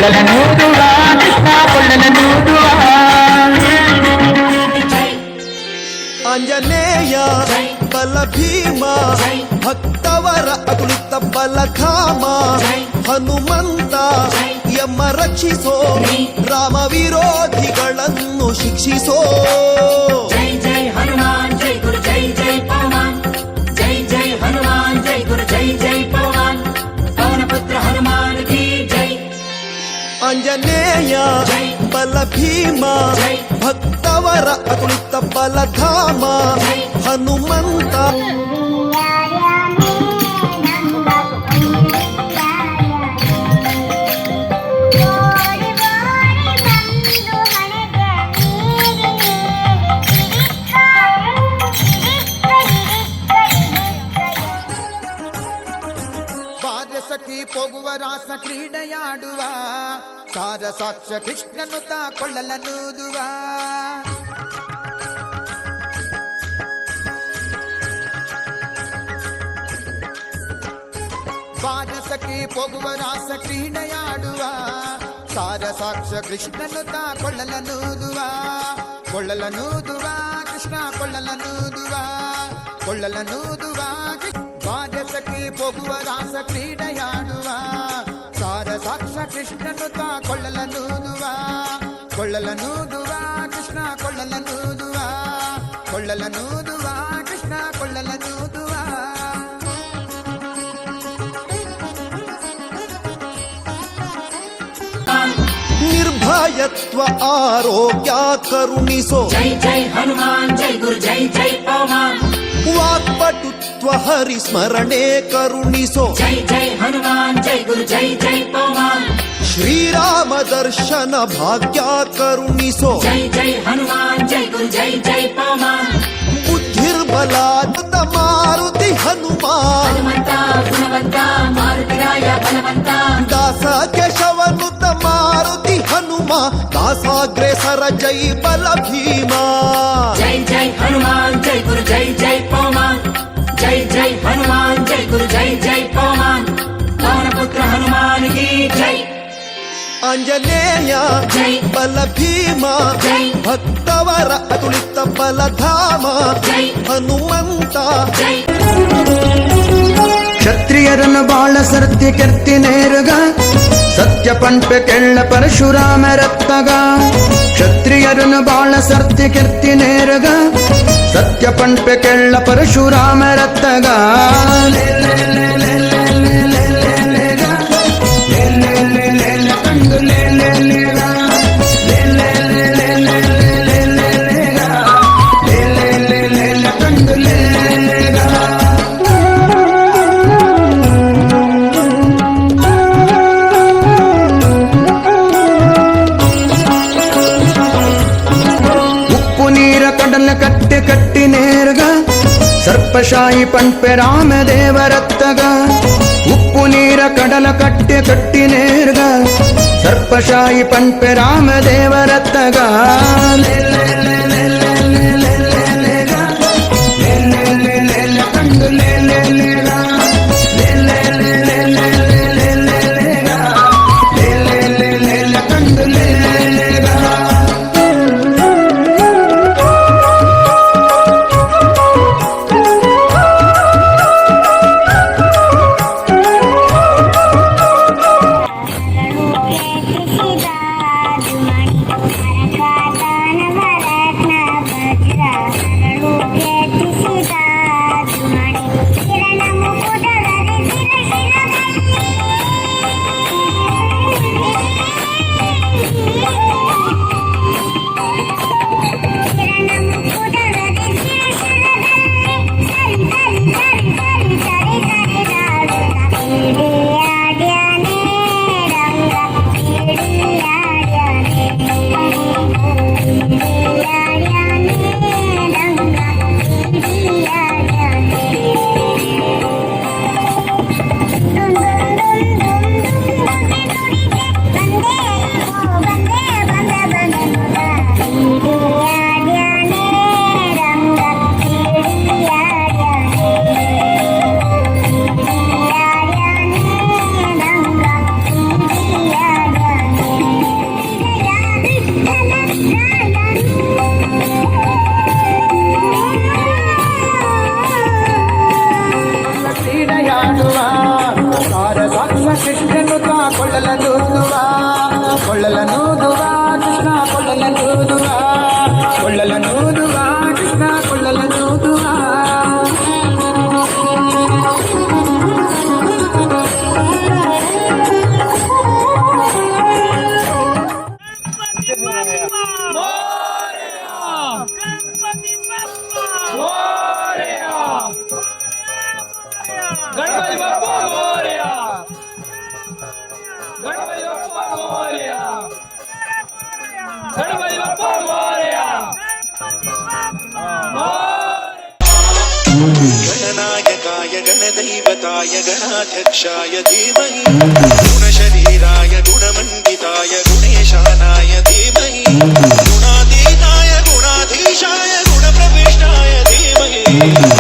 ಕೊಳ್ಳಲನೂದುವ ಕೃಷ್ಣ ಕೊಳ್ಳಲನೂದುವ ಆಂಜನೇಯ ಬಲ ಭೀಮ ಭಕ್ತವರ ಅತುಳಿತ ಬಲಧಾಮ ಹನುಮಂತ ಯಮ ರಕ್ಷಿಸೋ ರಾಮ ವಿರೋಧಿಗಳನ್ನು ಶಿಕ್ಷಿಸೋ ಜೈ ಜೈ ಹನುಮಾನ್ ಜೈ ಗುರು ಜೈ ಜೈ ಪವಮಾನ್ ಜೈ ಜೈ ಹನುಮಾನ್ ಜೈ ಗುರು ಜೈ ಜೈ ಪವಮಾನ್ ಪವನ ಪುತ್ರ ಹನುಮಾನ್ ಕಿ ಜೈ ಆಂಜನೇಯ ಬಲ ಭೀಮ ಭಕ್ತವರ ಅತುಳಿತ ಬಲಧಾಮ ಹನುಮಂತ ಸಖಿ ಹೋಗುವ ರಾಸ ಕ್ರೀಡೆಯಾಡುವ ಸಾರ ಸಾಕ್ಷ ಕೃಷ್ಣನು ಕೊಳ್ಳಲನೂದುವ ಬಾಜಸಖಿ ಹೋಗುವ ರಾಸ ಕ್ರೀಡೆಯಾಡುವ ಸಾರ ಸಾಕ್ಷ ಕೃಷ್ಣನು ಕೊಳ್ಳಲನೂದುವ ಕೊಳ್ಳಲನೂದುವ ಕೃಷ್ಣ ಕೊಳ್ಳಲನೂದುವ ಕೊಳ್ಳಲನೂದುವ ಬಾಜಸಖಿ ಹೋಗುವ ರಾಸ ಕ್ರೀಡೆಯಾಡುವ ಸಾರ ಸಾಕ್ಷ ಕೃಷ್ಣನು ಕೊಳ್ಳಲನೂದುವ ಕೊಳ್ಳಲನೂದುವ ಕೃಷ್ಣ ಕೊಳ್ಳಲನೂದುವ ಕೊಳ್ಳಲನೂದುವ ಕೃಷ್ಣ ಕೊಳ್ಳಲನೂದುವ ನಿರ್ಭಯತ್ವ ಆರೋಗ್ಯ ಕರುಣಿಸೋ ಜೈ ಜೈ ಹನುಮಾನ್ ಜೈ ಗುರು ಜೈ ಜೈ ಪವಮಾನ್ ವಾಕ್ಪಟುತ್ವ ಹರಿಸ್ಮರಣೆ ಕರುಣಿಸೋ ಜೈ ಜೈ ಹನುಮಾನ್ ಜೈ ಗುರು ಜೈ ಜೈ ಪವಮಾನ್ ಶ್ರೀರಾಮ ದರ್ಶನ ಭಾಗ್ಯ ಕರುಣಿಸೋ ಜೈ ಜೈ ಹನುಮಾನ್ ಜೈ ಗುರು ಜೈ ಜೈ ಪವಮಾನ್ ಬುದ್ಧಿರ್ಬಲಾದ ಮಾರುತಿ ಹನುಮಾನ್ ಹನುಮಂತ ಗುಣವಂತ ಮಾರುತಿರಾಯ ಬಲವಂತ ದಾಸ ಕೇಶವನುತ ಮಾರುತಿ ಹನುಮ ದಾಸಾಗ್ರೇಸರ ಜೈ ಬಲ ಭೀಮ ಜೈ ಜೈ ಹನುಮಾನ್ ಜೈ ಗುರು ಜೈ ಜೈ ಪವಮಾನ್ ಜೈ ಜೈ ಹನುಮಾನ್ ಜೈ ಗುರು ಜೈ ಜೈ ಪವಮಾನ್ ಪವನ ಪುತ್ರ ಹನುಮಾನ್ ಕಿ ಜೈ ಆಂಜನೇಯ ಜೈ ಬಲ ಭೀಮ ಜೈ ಭಕ್ತವರ ಅತುಳಿತ ಬಲಧಾಮ ಜೈ ಹನುಮಂತ ಜೈ ಕ್ಷತ್ರಿಯರನ್ನು ಬಾಳ ಸರ್ತಿ ಕೆರ್ತಿ ನೇರುಗ ಸತ್ಯ ಪಂಪೆ ಕೆಳ್ಳ ಪರಶುರಾಮ ರತ್ತಗ ಕ್ಷತ್ರಿಯರನ್ನು ಬಾಳ ಸರ್ತಿ ಕೆರ್ತಿ ನೇರುಗ ಸತ್ಯ ಪಂಪೆ ಕೆಳ್ಳ ಪರಶುರಾಮ ರತ್ತಗ ಕಟ್ಟೆ ಕಟ್ಟಿ ನೇರ್ಗ ಸರ್ಪಶಾಹಿ ಪಂಪೆ ರಾಮದೇವರತ್ತಗ ಉಪ್ಪು ನೀರ ಕಡಲ ಕಟ್ಟೆ ಕಟ್ಟಿ ನೇರ್ಗ ಸರ್ಪಶಾಹಿ ಪಂಪೆ ರಾಮದೇವರತ್ತಗ ಸಾಕ್ಷ ಕೃಷ್ಣನುತ ಕೊಳ್ಳಲನೂದುವ ಕೊಳ್ಳಲನೂದುವ ಕೃಷ್ಣ ಕೊಳ್ಳಲನೂದುವ ಕೊಳ್ಳಲನೂದುವ ಕೃಷ್ಣ ಕೊಳ್ಳಲನೂದುವ गणपती बाप्पा मोरया गणपती बाप्पा मोरया गणपती बाप्पा मोरया गणनायकाय गणदैवताय गणाध्यक्षाय धीमहि गुणशरीराय गुणमण्डिताय गुणेशानाय धीमहि गुणातीताय गुणाधीशाय गुणप्रविष्टाय धीमहि